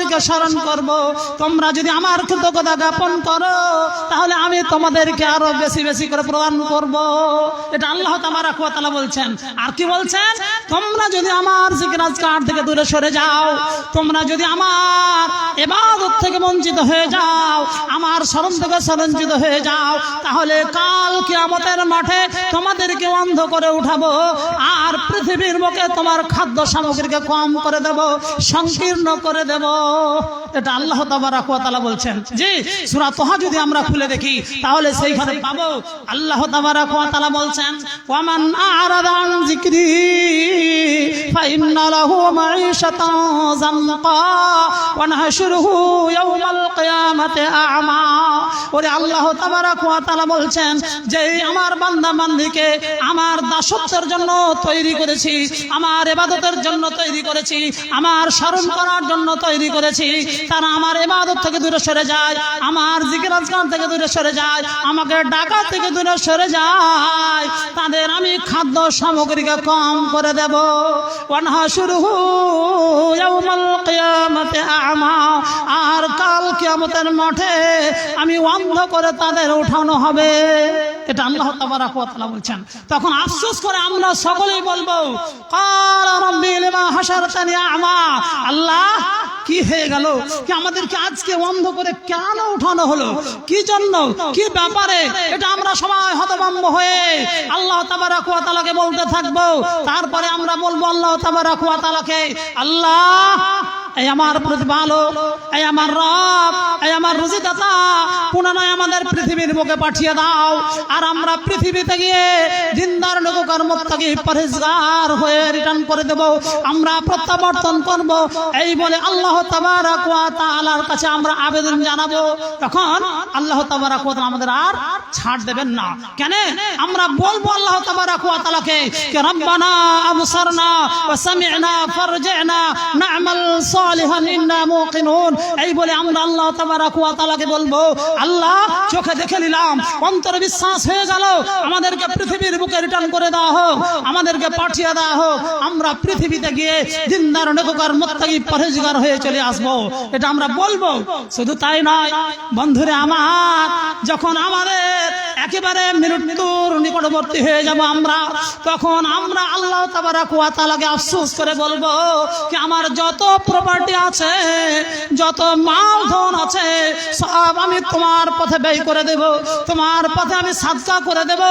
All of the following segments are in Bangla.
তোমাদেরকে স্মরণ করব। তোমরা যদি আমার কৃতজ্ঞতা জ্ঞাপন করো তাহলে আমি তোমাদেরকে আরো বেশি বেশি করে প্রদান করব। এটা আল্লাহ তাবারক ওয়া তাআলা বলছেন। আর কি বলছেন? তোমরা যদি আমার জিকির আজকার থেকে দূরে সরে যাও, তোমরা যদি আমার ইবাদত থেকে বঞ্চিত হয়ে যাও, আমার স্মরণ থেকে বঞ্চিত হয়ে যাও, তাহলে কাল কিয়ামতের মাঠে তোমাদেরকে অন্ধ করে উঠাবো আর পৃথিবীর বুকে তোমার খাদ্য সামগ্রীকে কম করে দেব, সংকীর্ণ করে দেব। এটা আল্লাহ তাবারক ওয়া তাআলা বলছেন। জি, সূরা তাহা যদি আমরা খুলে দেখি তাহলে সেইখানে পাবো আল্লাহ তাবারক ওয়া তাআলা বলছেন, ওয়ামান আ'রাদা আন যিকরি ফাইন্না লাহু মাঈশাতান যানকা ওয়া নাহশুরুহু ইয়াওমাল কিয়ামাতি আ'মা। ওরে আল্লাহ তাবারক ওয়া তাআলা বলছেন যে আমার বান্দা বান্দীকে আমার দাসত্বের জন্য তৈরি করেছি, আমার ইবাদতের জন্য তৈরি করেছি, আমার স্মরণ করার জন্য তৈরি করেছি, তারা আমার ইবাদত থেকে দূরে সরে যায়, আমার জিকির আজকার থেকে দূরে সরে যায়, আমাকে ডাকা থেকে দূরে সরে যায়, তাদের আমি খাদ্য সামগ্রীকে কম করে দেব। ওয়ানহাশুরুহু ইয়াওমাল কিয়ামাতি আ'মা। আর কাল কিয়ামতের মাঠে আমি অন্ধ করে তাদের উঠানো হবে। এটা আল্লাহ তাবারক ওয়া তাআলা বলছেন। তখন আফসোস করে আমরা সকলেই বলবো, ক্বালা রাব্বি লিমা হাশারতানি আ'মা। আল্লাহ, কি হয়ে গেল? কি আমাদেরকে আজকে অন্ধ করে কেন উঠানো হলো? কি জন্য? কি ব্যাপারে? এটা আমরা সবাই হতভম্ব হয়ে আল্লাহ তাবারক ওয়া তাআলাকে বলতে থাকবো। তারপরে আমরা বলবো আল্লাহ তাবারক ওয়া তাআলাকে, আল্লাহ, এই আমার প্রতিপালক, এই আমার রব, এই আমার রুজিদাতা, পুনরায় আমাদের পৃথিবীর বুকে পাঠিয়ে দাও। আর আমরা পৃথিবীতে গিয়ে দিনদার নেককার মুত্তাকি পরহেজগার হয়ে রিটার্ন করে দেব, আমরা প্রত্যাবর্তন করব। এই বলে আল্লাহ তাবারক ওয়া তাআলার কাছে আমরা আবেদন জানাবো। তখন আল্লাহ তাবারক ওয়া তাআলা আমাদের আর ছাড় দেবেন না। কেন? আমরা বলবো আল্লাহ তাবারক ওয়া তাআলাকে, রব্বানা আবসারনা ওয়া সামি'না ফারজি'না না'মাল সালিহান ইন্না মুকিনুন। এই বলে আমরা আল্লাহ তাবারক ওয়া তাআলাকে বলবো, আল্লাহ, চোখে দেখে নিলাম, অন্তরে বিশ্বাস হয়ে গেল, আমাদেরকে পৃথিবীর বুকে রিটার্ন করে দেওয়া হোক, আমাদেরকে পাঠিয়ে দেওয়া হোক, আমরা পৃথিবীতে গিয়ে দিনদার নেককার মুত্তাকি পরহেজগার হয়ে চলে আসবো। এটা আমরা বলবো। শুধু তাই নয় বন্ধুরে আমার, যখন আমাদের একেবারে মৃত্যুর নিকটবর্তী হয়ে যাব আমরা, তখন আমরা আল্লাহ তাবারক ওয়া তাআলাকে আফসোস করে বলবো কি আমার যত প্রপার্টি আছে, যত মাল ধন আছে, সব আমি তোমার পথে ব্যয় করে দেব, তোমার পথে আমি সাদকা করে দেব,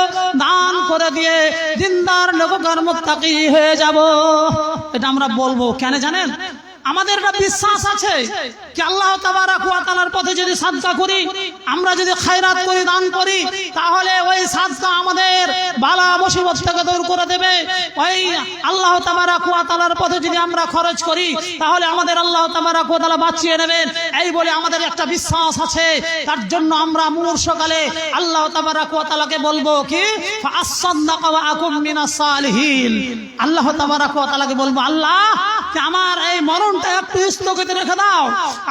দান করে দিয়ে দিনদার নেককার মুত্তাকি হয়ে যাব। এটা আমরা বলবো। কেন জানেন? আমাদের একটা বিশ্বাস আছে কি আল্লাহ তাবারক ওয়া তাআলার পথে যদি সাদকা করি, আমরা যদি খায়রাত করি, দান করি, তাহলে ওই সাদকা আমাদের বালা মুসিবত থেকে দূর করে দেবে। ওই আল্লাহ তাবারক ওয়া তাআলার পথে যদি আমরা খরচ করি, তাহলে আমাদের আল্লাহ তাবারক ওয়া তাআলা বাঁচিয়ে নেবেন। এই বলে আমাদের একটা বিশ্বাস আছে। তার জন্য আমরা মুমূর্ষকালে আল্লাহ তাবারক ওয়া তাআলাকে বলবো কি, ফাআসসাদদাকা ওয়া আকুম মিনাস সালিহিন। আল্লাহ তাবারক ওয়া তাআলাকে বলবো, আল্লাহ, আমার এই মরণটা একটু স্থগিত রেখে দাও,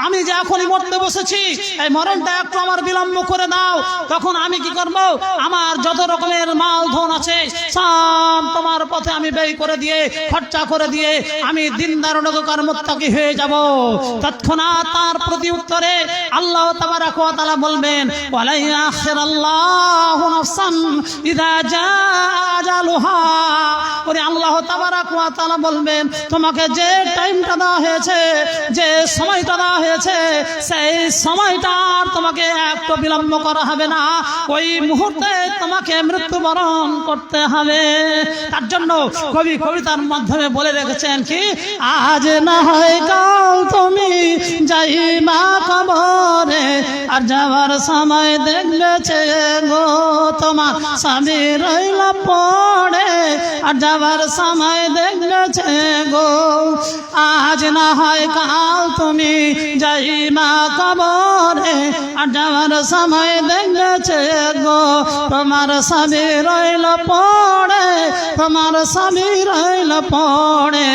আমি যে এখনই মরতে বসেছি, এই মরণটা একটু আমার বিলম্ব করে দাও। তখন আমি কি করব? আমার যত রকমের মাল ধন আছে সব তোমার পথে আমি ব্যয় করে দিয়ে, খরচা করে দিয়ে আমি দিনদার নেককার মুত্তাকি হয়ে যাব। তৎক্ষণাৎ তার প্রতি উত্তরে আল্লাহ তাবারক ওয়া তাআলা বলবেন, ওয়ালা ইয়াখিরাল্লাহু নাফসান ইযা জাআ আজালুহা। ওরে আল্লাহ তাবারক ওয়া তাআলা বলবেন, তোমাকে যে টাইমটা দেওয়া হয়েছে, যে সময়টা দেওয়া হয়েছে, সেই সময়টা আর তোমাকে একটু বিলম্ব করা হবে না, ওই মুহূর্তে তোমাকে মৃত্যুবরণ করতে হবে। তার জন্য কবি কবিতার মাধ্যমে বলে রেখেছেন কি, আজ না হয় কাল তুমি যাইবা কবরে, আর যাওয়ার সময় দেখবেছে গো তোমার স্বামী রইল পড়ে, আর যাওয়ার সময় দেখবেছে গো। আজ না হয় কাল তুমি যাইবা কবরে, আর যাওয়ার সময় দেখবেছে গো তোমার স্বামী রইল পড়ে, তোমার স্বামী রইল পড়ে।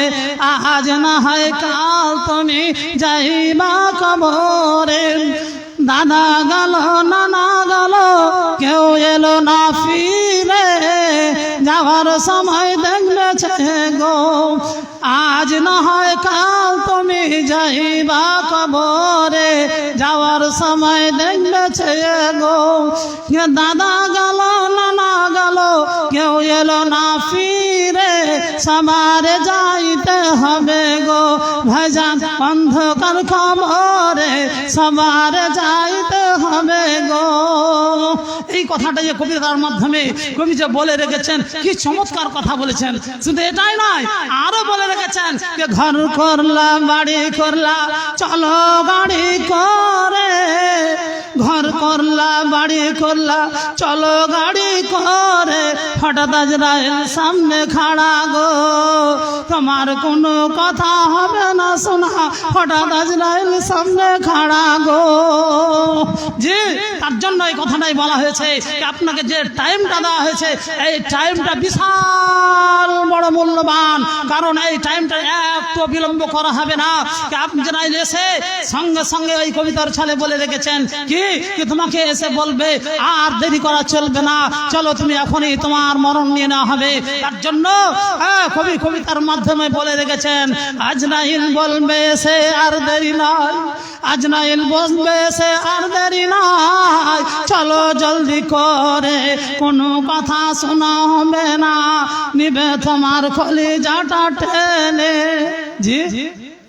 আজ না হয় কাল তুমি যাইবা কবরে। দাদা গেল, নানা গেল, কেউ এলো না ফিরে, যাওয়ার সময় দেখবেছে গো। আজ না হয় কাল তুমি যাইবা কবরে, যাওয়ার সময় দেখবে ছেয়ে গো, দাদা গেল নানা গেল কেউ এলো না ফিরে, সবারে যাইতে হবে গো ভাইজান অন্ধকার কবরে, সবারে যাইতে হবে গো। এই কথাটা যে কবিতার মাধ্যমে কবি যে বলে রেখেছেন, কি চমৎকার কথা বলেছেন। শুধু এটাই নয়, আরো বলে রেখেছেন যে ঘর করলা বাড়ি করলা চলো গাড়ি করে, ঘর করলা বাড়ি করলা চলো গাড়ি করে, হঠাৎ আজরাইল সামনে খাড়া গো, তোমার কোনো কথা হবে না শোনা, হঠাৎ আজরাইল সামনে খাড়া গো। জি, তার জন্য এই কথাটাই বলা হয়েছে আপনাকে যে টাইমটা দেওয়া হয়েছে, এই টাইমটা বিশাল বড় মূল্যবান, কারণ এই টাইমটা একটু বিলম্ব করা হবে না। আপনি যারা এসে সঙ্গে সঙ্গে ওই কবিতার ছলে বলে রেখেছেন কি তোমাকে এসে বলবে আর দেরি করা চলবে না, চলো তুমি এখনই তোমার মরণ নিয়ে নেওয়া হবে। তার জন্য কবি কবিতার মাধ্যমে বলে রেখেছেন আজরাইল বলবে এসে আর দেরি নয়, আজরাইল বলবে এসে আর দেরি নয়, চলো জলদি করে কোনো কথা শোনা হবে না, নিবে তোমার কলিজাটা টেনে। জি,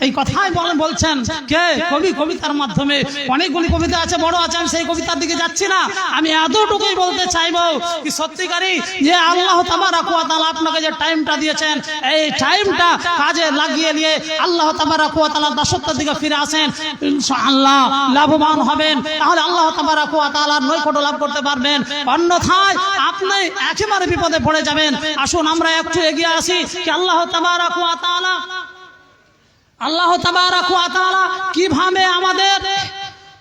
এই কথাই বলছেন কে কবি কবিতার মাধ্যমে। অনেকগুলি কবিতা আছে, বড় আছে, আমি সেই কবিতার দিকে যাচ্ছি না। আমি এতটুকুই বলতে চাইবো কি সত্যিকারই যে আল্লাহ তাবারক ওয়া তাআলা আপনাকে যে টাইমটা দিয়েছেন, এই টাইমটা কাজে লাগিয়ে নিয়ে আল্লাহ তাবারক ওয়া তাআলার দাসত্বের দিকে ফিরে আসেন, ইনশাআল্লাহ লাভবান হবেন। তাহলে আল্লাহ তাবারক ওয়া তাআলার নৈকট্য লাভ করতে পারবেন, অন্যথায় আপনি একেবারে বিপদে পড়ে যাবেন। আসুন আমরা একটু এগিয়ে আসি কি আল্লাহ তাবারক ওয়া তাআলা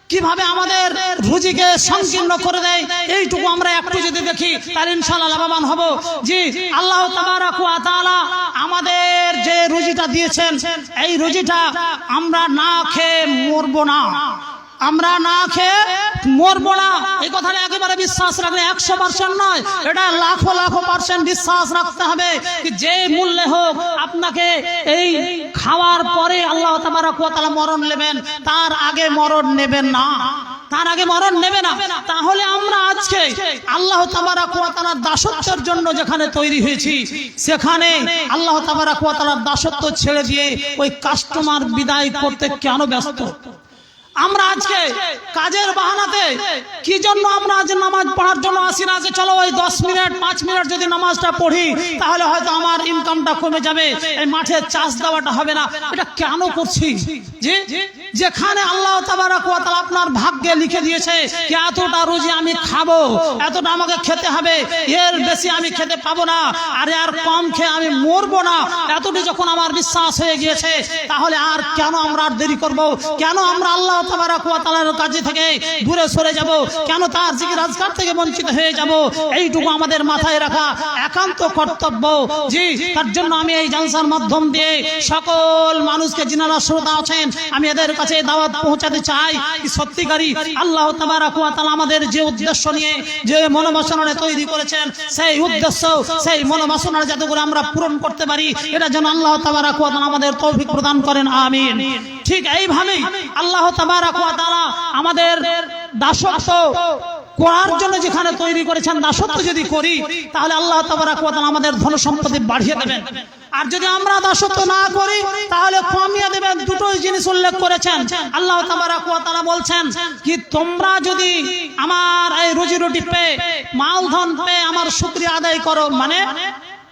কিভাবে আমাদের রুজিকে সংকীর্ণ করে দেয়, এইটুকু আমরা একটু যদি দেখি তাহলে ইনশাআল্লাহ লাভবান হব। জি, আল্লাহ তাবারক ওয়া তাআলা আমাদের যে রুজিটা দিয়েছেন, এই রুজিটা আমরা না খেয়ে মরবো না, আমরা না খেয়ে মরবো না। এই কথাটা একেবারে বিশ্বাস রাখলে 100% নয়, এটা লাখো লাখো % বিশ্বাস রাখতে হবে যে মূল্যে হোক আপনাকে এই খাওয়ার পরে আল্লাহ তাবারক ওয়া তাআলা মরণ নেবেন, তার আগে মরণ নেবেন না, তার আগে মরণ নেবে না। তাহলে আমরা আজকে আল্লাহ তাবারক ওয়া তাআলার দাসত্বের জন্য যেখানে তৈরি হয়েছি, সেখানে আল্লাহ তাবারক ওয়া তাআলার দাসত্ব ছেড়ে দিয়ে ওই কাস্টমার বিদায় করতে কেন ব্যস্ত? আমরা আজকে কাজের বাহানাতে কি জন্য আমরা আজ নামাজ পড়ার জন্য আসি না, যে চলো ওই 10 মিনিট 5 মিনিট যদি নামাজটা পড়ি তাহলে হয়তো আমার ইনকামটা কমে যাবে, এই মাঠে চাষ দেওয়াটা হবে না, এটা কেন করছি? জি, যেখানে আল্লাহ তাবারক ওয়া তাআলা আপনার ভাগ্যে লিখে দিয়েছে যে এতটা রুজি আমি খাবো, এতটা আমাকে খেতে হবে, এর বেশি আমি খেতে পাবো না, আর আর কম খেয়ে আমি মরবো না, এতটি যখন আমার বিশ্বাস হয়ে গিয়েছে, তাহলে আর কেন আমরা দেরি করব? কেন আমরা আল্লাহ তাবারক ওয়া তাআলার কাছে থেকে দূরে সরে যাব? কেন তার জিকির আজকার থেকে বঞ্চিত হয়ে যাব? এইটুকু আমাদের মাথায় রাখা একান্ত কর্তব্য। জি, তার জন্য আমি এই জালসার মাধ্যম দিয়ে সকল মানুষকে যিনারা শ্রোতা আছেন, আমি এদের কাছে দাওয়াত পৌঁছাতে চাই কি সত্যিকারী আল্লাহ তাবারক ওয়া তাআলা আমাদের যে উদ্দেশ্য নিয়ে যে মনোবাসনা তৈরি করেছেন, সেই উদ্দেশ্য সেই মনোবাসনা যাতে করে আমরা পূরণ করতে পারি, এটা যেন আল্লাহ তাবারক ওয়া তাআলা আমাদের তৌফিক প্রদান করেন, আমিন। ঠিক এইভাবেই আল্লাহ তাবারক ওয়া তাআলা আমাদের দাসত্ব করার জন্য যেখানে তৈরি করেছেন, দাসত্ব যদি করি তাহলে আল্লাহ তাবারক ওয়া তাআলা আমাদের ধন সম্পত্তি বাড়িয়ে দেবেন, আর যদি আমরা দাসত্ব না করি তাহলে কমিয়ে দেবেন। দুটোই জিনিস উল্লেখ করেছেন আল্লাহ তাবারক ওয়া তাআলা, বলছেন কি তোমরা যদি আমার এই রুজি রুটি পেয়ে মাল ধন পেয়ে আমার শুকরিয়া আদায় করো, মানে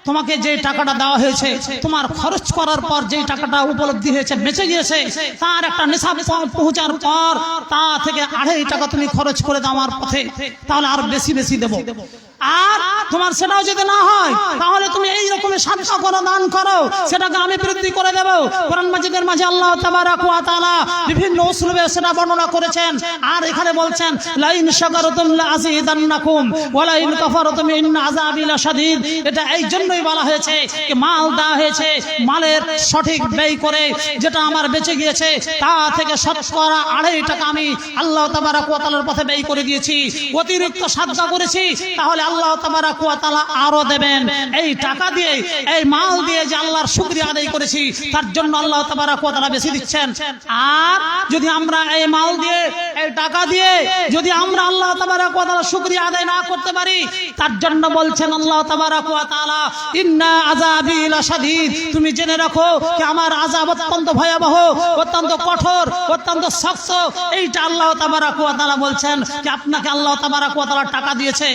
তোমাকে যে টাকাটা দেওয়া হয়েছে, তোমার খরচ করার পর যে টাকাটা উপলব্ধি হয়েছে বেঁচে গিয়েছে, তার একটা নিসাব পৌঁছার পর তা থেকে 2.5 টাকা তুমি খরচ করে দাও আমার পথে, তাহলে আর বেশি বেশি দেবো। আর তোমার সেটাও যদি না হয় তাহলে তুমি এই রকমের সাদকা করো, দান করো, সেটাকে আমি বৃদ্ধি করে দেব। কোরআন মাজিদের মাঝে আল্লাহ তাবারক ওয়া তাআলা বিভিন্ন উসলুবে সেটা বর্ণনা করেছেন। আর এখানে বলছেন লাইন শাকারতুম লাযিদান্নাকুম ওয়া লাইন কাফারতুম ইন্না আযাবি লাশাদীদ। এটা এই জন্যই বলা হয়েছে যে মাল দেওয়া হয়েছে, মালের সঠিক ব্যয় করে যেটা আমার বেঁচে গিয়েছে তা থেকে শতকরা 2.5 টাকা আমি আল্লাহ তাবারক ওয়া তাআলার পথে ব্যয় করে দিয়েছি, অতিরিক্ত সাদকা করেছি, তাহলে আল্লাহ তাবারাক ওয়া তাআলা আরো দেবেন। এই টাকা দিয়ে, এই মাল দিয়ে যে আল্লাহর শুকরিয়া আদায় করেছি তার জন্য আল্লাহ তাবারাক ওয়া তাআলা বেশি দিচ্ছেন। আর যদি আমরা এই মাল দিয়ে, এই টাকা দিয়ে যদি আমরা আল্লাহ তাবারাক ওয়া তাআলা শুকরিয়া আদায় না করতে পারি তার জন্য বলছেন আল্লাহ তাবারাক ওয়া তাআলা, ইন্না আযাবি লাশাদীদ, তুমি জেনে রাখো যে আমার আযাব অত্যন্ত ভয়াবহ, অত্যন্ত কঠোর, অত্যন্ত শক্ত। এইটা আল্লাহ তাবারাক ওয়া তাআলা বলছেন যে আপনাকে আল্লাহ তাবারাক ওয়া তাআলা টাকা দিয়েছে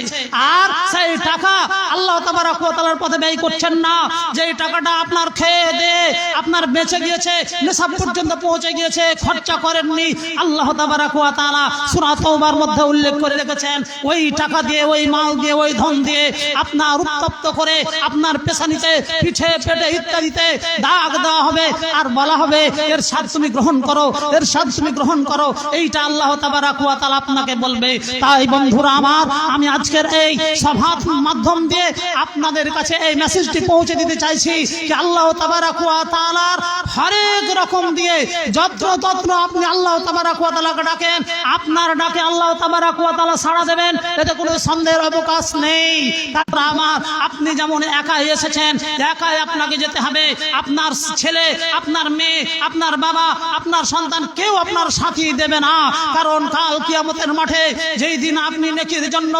আর সেই টাকা আল্লাহ তাবারাক ওয়া তাআলার পথে ব্যয় করছেন না। যেই টাকাটা আপনার খেয়ে দিয়ে আপনার বেঁচে গিয়েছে, নিসাব পর্যন্ত পৌঁছে গিয়েছে, খরচা করেননি, আল্লাহ তাবারাক ওয়া তাআলা সূরা তাওবার মধ্যে উল্লেখ করে রেখেছেন ওই টাকা দিয়ে, ওই মাল দিয়ে, ওই ধন দিয়ে আপনার উত্তপ্ত করে আপনার পেছানিতে, পিঠে, পেটে ইত্যাদিতে দাগ দেওয়া হবে আর বলা হবে এর স্বাদ তুমি গ্রহণ করো, এর স্বাদ তুমি গ্রহণ করো। এইটা আল্লাহ তাবারাক ওয়া তাআলা আপনাকে বলবে। তাই বন্ধুরা আমার, আমি আজকের এই সভার মাধ্যম দিয়ে আপনাদের কাছে এই মেসেজটি পৌঁছে দিতে চাইছি যে আল্লাহ তাবারাক ওয়া তাআলার হরেক রকম দিয়ে যত্র তত্র আপনি আল্লাহ তাবারাক ওয়া তাআলাকে ডাকেন, আপনার ডাকে আল্লাহ তাবারাক ওয়া তাআলা সাড়া দেবেন, এতে কোনো সন্দেহের অবকাশ নেই। তারপর আমার, আপনি যেমন একাই এসেছেন, একাই আপনাকে যেতে হবে। আপনার ছেলে, আপনার মেয়ে, আপনার বাবা, আপনার সন্তান কেউ আপনার সাথী দেবে না। কারণ কাল কিয়ামতের মাঠে যেই দিন আপনি নেকির জন্য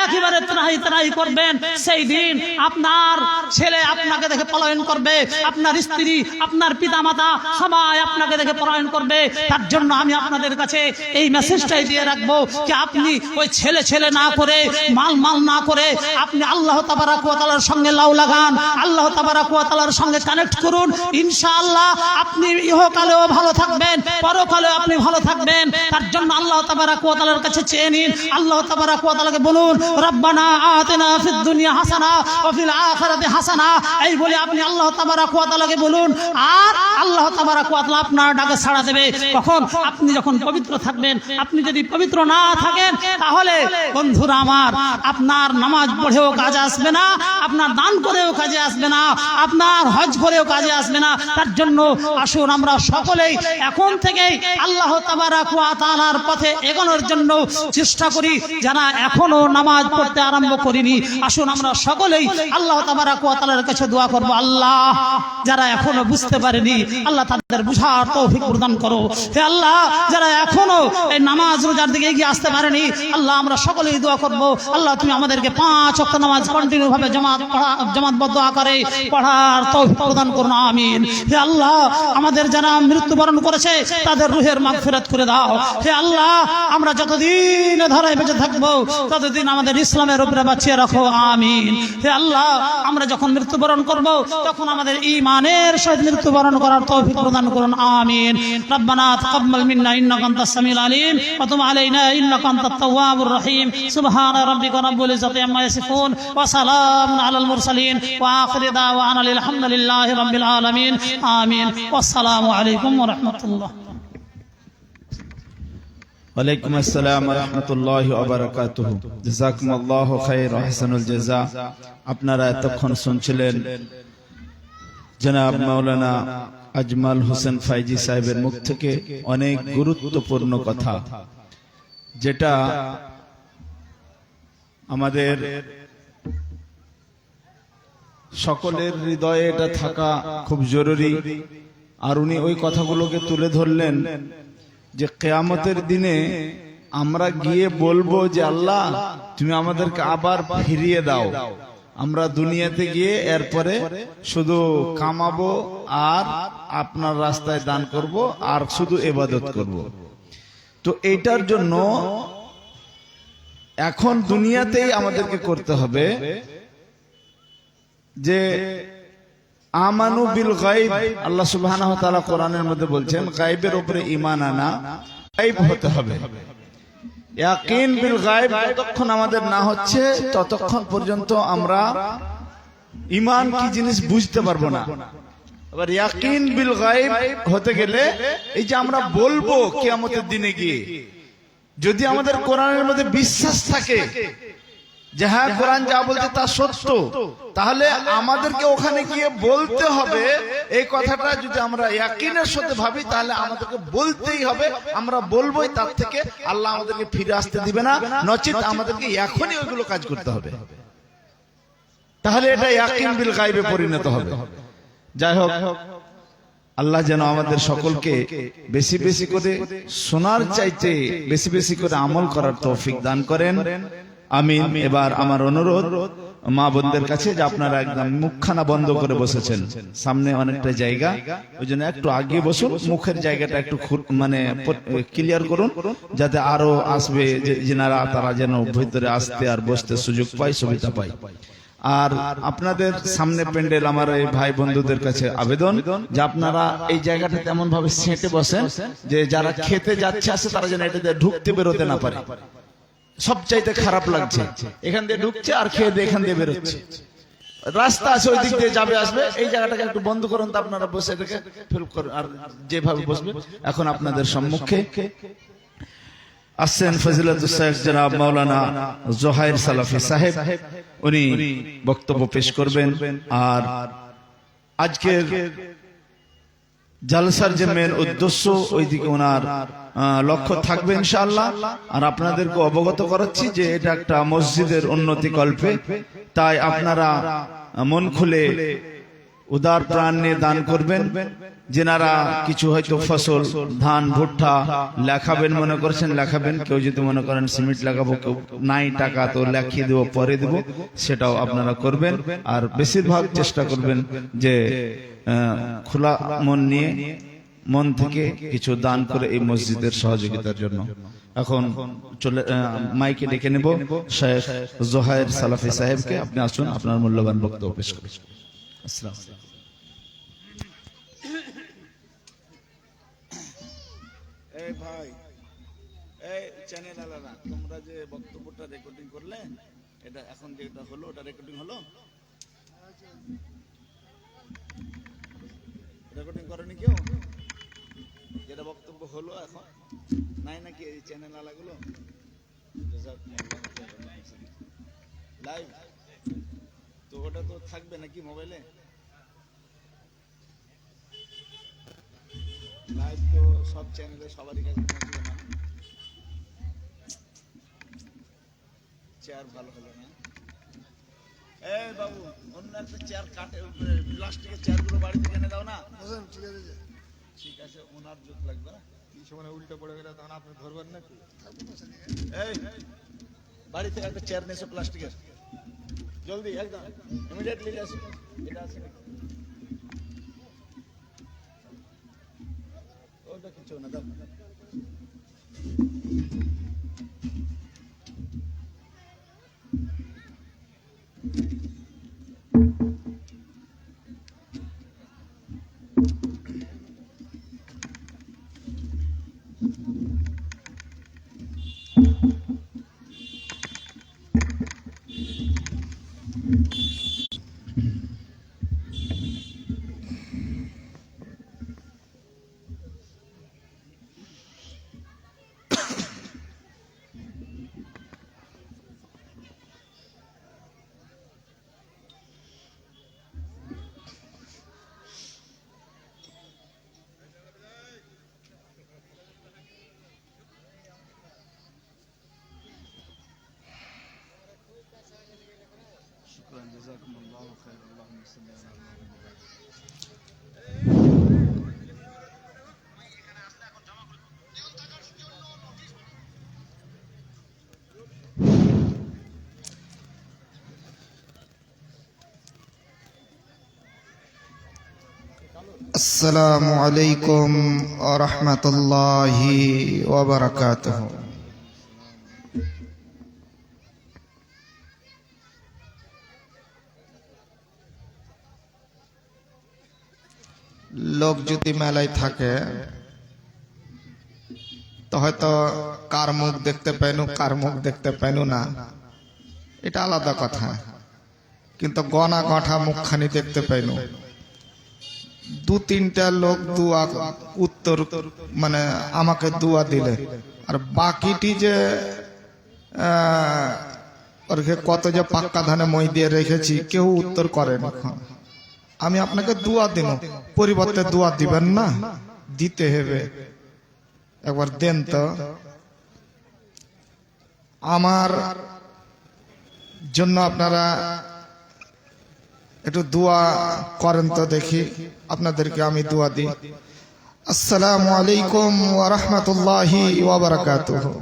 একেবারে ত্রাহি ত্রাহি করবেন, সেই দিন আপনার ছেলে আপনাকে দেখে পলায়ন করবে, আপনার স্ত্রী, আপনার পিতামাতা সবাই আপনাকে দেখে পলায়ন করবে। তার জন্য আমি আপনাদের কাছে এই মেসেজটাই দিয়ে রাখবো যে আপনি ওই ছেলে ছেলে না করে, মাল মাল না করে আপনি আল্লাহ তাবারাক ওয়া তাআলার সঙ্গে লাউ লাগান, আল্লাহ তাবারাক ওয়া তাআলার সঙ্গে কানেক্ট করুন। ইনশাআল্লাহ আপনি ইহকালেও ভালো থাকবেন, পরকালেও আপনি ভালো থাকবেন। তার জন্য আল্লাহ তাবারাক ওয়া তাআলার কাছে চেয়ে নিন, আল্লাহ তাবারাক ওয়া তাআলাকে বলুন রব্বানা আতিনা ফিদ দুনিয়া হাসানা ওয়া ফিল আখিরাতি হাসানা, এই বলে আপনি আল্লাহ তাবারাক ওয়া তাআলাকে বলুন। আর আল্লাহ তাবারাক ওয়া তাআলা আপনার ডাকে সাড়া দেবে। কখন? আপনি যখন পবিত্র থাকবেন। আপনি যদি পবিত্র না থাকেন তাহলে বন্ধুরা আমার, আপনার নামাজ পড়েও কাজে আসবে না, আপনার দান করেও কাজে আসবে না, আপনার হজ করেও কাজে আসবে না। তার জন্য আসুন আমরা সকলেই এখন থেকেই আল্লাহ তাবারাক ওয়া তাআলার পথে এগোনোর জন্য চেষ্টা করি। যারা এখনো নামাজ পড়তে আরম্ভ করিনি, আসুন আমরা সকলেই আল্লাহ তাবারাক ওয়া তাআলার কাছে দোয়া করব, আল্লাহ যারা এখনো বুঝতে পারেনি আল্লাহ তাদের বুঝার তৌফিক প্রদান করো। হে আল্লাহ, যারা এখনো এই নামাজ রোজার দিকে এগিয়ে আসতে পারেনি, আল্লাহ আমরা সকলেই দোয়া করব, আল্লাহ তুমি আমাদেরকে 5 ওয়াক্ত নামাজ কন্টিনিউ ভাবে জামাতবদ্ধ আকারে পড়ার তৌফিক প্রদান করুন, আমিন। হে আল্লাহ, আমাদের যারা মৃত্যুবরণ করেছে তাদের রুহের মাগফিরাত করে দাও। হে আল্লাহ, আমরা যতদিন ধরায় বেঁচে থাকবো ততদিন আমাদের ইসলামের উপরে বাঁচিয়ে রাখো, আমিন। হে আল্লাহ, আমরা যখন মৃত্যুবরণ করব তখন আমাদের ঈমানের সহিত মৃত্যুবরণ করার তৌফিক প্রদান করুন, আমিন। রব্বানা তাকাব্বাল মিন্না ইন্নাকা আনতাস সামিউল আলিম ওয়া তুব আলাইনা ইন্নাকা আনতাত তাওয়াবুর রহিম। সুবহানা রাব্বিকা রাব্বিল ইজ্জাতি আম্মা ইয়াসিফুন ওয়া সালামুন আলাল মুরসালিন ওয়া আখিরু দাওয়ানা আলহামদুলিল্লাহি রাব্বিল আলামিন, আমিন। ওয়াসসালামু আলাইকুম ওয়া রাহমাতুল্লাহ। ওয়ালাইকুম আসসালাম ওয়া রাহমাতুল্লাহি ওয়া বারাকাতুহু। জাযাকুমুল্লাহু খায়র ওয়া আহসানুল জাযা। আপনারা এতক্ষণ শুনছিলেন জনাব মাওলানা আজমাল হোসেন ফাইজি সাহেবের মুখ থেকে অনেক গুরুত্বপূর্ণ কথা, যেটা আমাদের সকলের হৃদয়ে এটা থাকা খুব জরুরি। আর উনি ওই কথাগুলোকে তুলে ধরলেন যে কিয়ামতের দিনে আমরা গিয়ে বলবো যে আল্লাহ তুমি আমাদেরকে আবার ফিরিয়ে দাও। আমরা দুনিয়াতে গিয়ে এরপরে শুধু কামাবো আর আপনার রাস্তায় দান করব আর শুধু ইবাদত করব। তো এইটার জন্য এখন দুনিয়াতেই আমাদেরকে করতে হবে যে আমানু বিল গায়ব। আল্লাহ সুবহানাহু ওয়া তাআলা কোরআনের মধ্যে বলছেন গায়বের উপরে ঈমান আনা, গায়ব হতে হবে। ইয়াকিন বিল গায়ব যতক্ষণ আমাদের না হচ্ছে ততক্ষণ পর্যন্ত আমরা ঈমান কি জিনিস বুঝতে পারবো না। আবার ইয়াকিন বিল গায়ব হতে গেলে এই যে আমরা বলবো কিয়ামতের দিনে গিয়ে, যদি আমাদের কোরআনের মধ্যে বিশ্বাস থাকে যে হ্যাঁ কোরআন যা বলছে তা সত্য, তাহলে আমাদেরকে ওখানে গিয়ে বলতে হবে। এই কথাটা যদি আমরা ইয়াকিনের সাথে ভাবি তাহলে আমাদেরকে বলতেই হবে, আমরা বলবোই, তার থেকে আল্লাহ আমাদেরকে ফিরে আসতে দিবে না, নচিত আমাদেরকে এখনই ওইগুলো কাজ করতে হবে। তাহলে এটা ইয়াকিন বিল গায়বে পরিণত হবে। যাই হোক, আল্লাহ যেন আমাদের সকলকে বেশি বেশি করে শোনার চাইতে বেশি বেশি করে আমল করার তৌফিক দান করেন, আমিন। এবার আমার অনুরোধ মা বোনদের কাছে যে আপনারা একদম মুখখানা বন্ধ করে বসেছেন, সামনে অনেকটা জায়গা, ওই জন্য একটু আগে বসুন, মুখের জায়গাটা একটু মানে ক্লিয়ার করুন, যাতে আরো আসবে যেনারা তারা যেন ভিতরে আসতে আর বসতে সুযোগ পায়, সুবিধা পায়। আর আপনাদের সামনে প্যান্ডেল, আমার এই ভাই বন্ধুদের কাছে আবেদন যে আপনারা এই জায়গাটা তেমন ভাবে সেঁটে বসেন যে যারা খেতে যাচ্ছে আসে তারা যেন এটাতে ঢুকতে বেরোতে না পারে। সবচাইতে খারাপ লাগছে এখান দিয়ে ঢুকছে আর খেয়ে দিয়ে এখান দিয়ে বেরোচ্ছে, রাস্তা আছে ওই দিক দিয়ে যাবে আসবে, এই জায়গাটাকে একটু বন্ধ করুন, তো আপনারা বসে এটাকে ফিল করুন আর যেভাবে বসবে। এখন আপনাদের সম্মুখে আসছেন ফজিলাতুল শেখ জনাব মাওলানা জোহাইর সালাফি সাহেব, উনি বক্তব্য পেশ করবেন। আর আজকের জালসার যে মেন উদ্দেশ্য ওইদিকে ওনার লক্ষ্য থাকবে ইনশাআল্লাহ। আর আপনাদেরকে অবগত করাচ্ছি যে এটা একটা মসজিদের উন্নতি কল্পে, তাই আপনারা মন খুলে উদার প্রাণ নিয়ে দান করবেন। যেনারা কিছু হয়তো ফসল ধান ভুট্টা লেখাবেন মনে করছেন লেখাবেন, কেউ যদি মনে করেন সিমেন্ট লাগাবো, কেউ নাই টাকা তো লেখিয়ে দেবো পরে দেবো, সেটাও আপনারা করবেন। আর বেশিরভাগ চেষ্টা করবেন যে খোলা মন নিয়ে মন থেকে কিছু দান করে এই মসজিদের সহযোগিতার জন্য। এখন চলে মাইকে ডেকে নেব শেখ জোহাইর সালাফি সাহেবকে। আপনি আসুন, আপনার মূল্যবান বক্তব্য পেশ করুন। আসসালামু আলাইকুম। এই ভাই, এই চ্যানেল আলাদা, তোমরা যে বক্তব্যটা রেকর্ডিং করলে, এটা এখন যেটা হলো ওটা রেকর্ডিং হলো? রেকর্ডিং করেনি কেউ? যেটা বক্তব্য হলো এখন নাই নাকি এই চ্যানেল আলাগুলো লাইভ? তো ওটা তো থাকবে নাকি মোবাইলে? লাইভ তো সব চ্যানেলে সবারই কাছে পৌঁছবে না। চেয়ার ভালো হলো না। এই বাবু, অন্য একটা চেয়ার কাটে, প্লাস্টিকের চেয়ারগুলো বাড়ি থেকে এনে দাও না। ঠিক আছে, ওনার জোট লাগবে না, সময় উল্টো পড়ে গেলে তখন আপনি ধরবেন নাকি? এই বাড়ি থেকে একটা চেয়ার নিয়েছো প্লাস্টিকের, জলদি একদম ইমিডিয়েটলি আসো। এটা আছে নাকি? ওটা কিছু না, দাও। আসসালামু আলাইকুম ওয়া রাহমাতুল্লাহি ওয়া বারাকাতুহু। লোক যদি মেলায় থাকে তো হয়তো কার মুখ দেখতে পাইনু কার মুখ দেখতে পাইনু না, এটা আলাদা কথা, কিন্তু গনা গঠা মুখখানি দেখতে পাইনু। দু তিনটা লোক দুয়া উত্তর মানে আমাকে দুয়া দিলে, আর বাকিটি যে ওরকে কত যে পাক্কা ধানে মই দিয়ে রেখেছি, কেউ উত্তর করে না। আমি আপনাকে দোয়া দিন, পরিবর্তে দোয়া দিবেন না, দিতে হবে। একবার দেন তো, আমার জন্য আপনারা একটু দোয়া করেন তো দেখি। আপনাদেরকে আমি দোয়া দিই। আসসালামু আলাইকুম ওয়া রাহমাতুল্লাহি ওয়া বারাকাতুহু।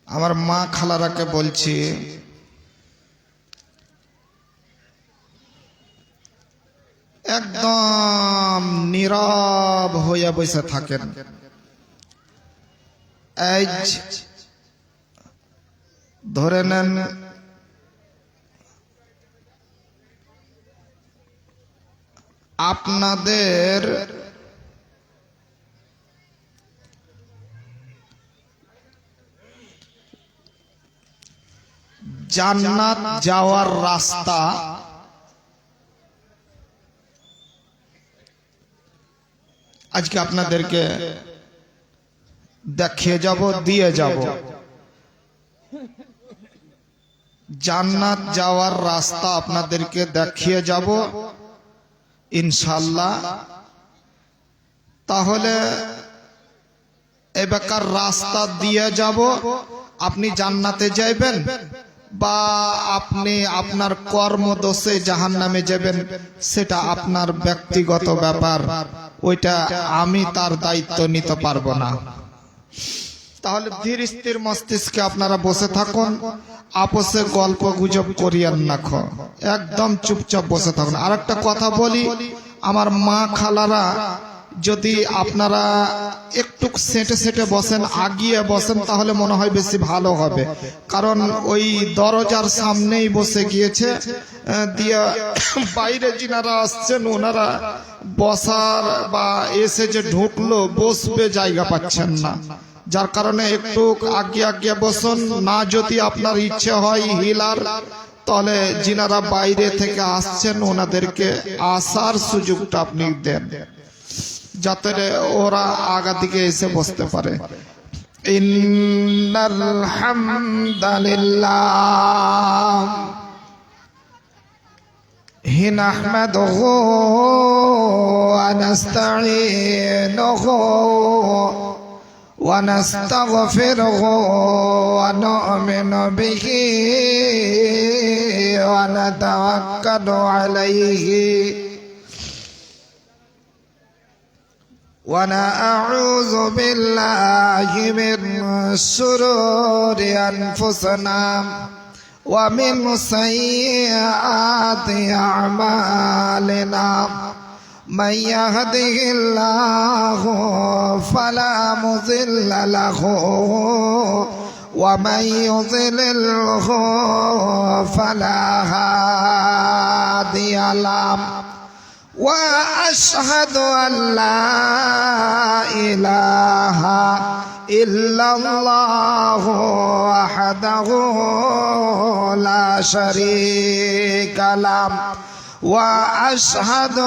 আমার মা খালারাকে বলছি, একদম নীরব হয়ে বসে থাকেন। এই ধরে নেন আপনাদের জান্নাত যাওয়ার রাস্তা আজকে আপনাদেরকে দেখিয়ে যাব, দিয়ে যাব। জান্নাত যাওয়ার রাস্তা আপনাদেরকে দেখিয়ে যাব ইনশাআল্লাহ। তাহলে এবাকার রাস্তা দিয়ে যাব, আপনি জান্নাতে যাইবেন বা আপনি আপনার কর্মদোষে জাহান্নামে যাবেন, সেটা আপনার ব্যক্তিগত ব্যাপার, ওইটা আমি তার দায়িত্ব নিতে পারবো না। তাহলে ধীর স্থির মস্তিষ্কে আপনারা বসে থাকুন, আপোষে গল্প গুজব করিয়েন না, একদম চুপচাপ বসে থাকুন। আর একটা কথা বলি, আমার মা খালারা যদি আপনারা একটু সেটে সেটে বসেন, আগিয়ে বসেন, তাহলে মনে হয় বেশি ভালো হবে। কারণ ওই দরজার সামনেই বসে গিয়েছে, দিয়ে বাইরে যিনারা আসছেন ওনারা বসার বা এসে যে ঢুকলো বসবে জায়গা পাচ্ছেন না, যার কারণে একটু আগে বসুন। না যদি আপনার ইচ্ছে হয় হিলার, তাহলে যিনারা বাইরে থেকে আসছেন ওনাদেরকে আসার সুযোগটা আপনি দেন, যাতে ওরা আগা দিকে এসে বসতে পারে। ইন্নাল হামদালিল্লাহ নাহমাদুহু ওয়া নাস্তাঈনুহু ওয়া নাস্তাগফিরুহু ওয়া নু'মিনু বিহি ওয়া নাতাওয়াক্কালু আলাইহি ونعوذ بالله من شرور أنفسنا ومن سيئات أعمالنا من يهده الله فلا مضل له ومن يضلله فلا هادي له وأشهد أن لا إله إلا الله وحده لا شريك له وأشهد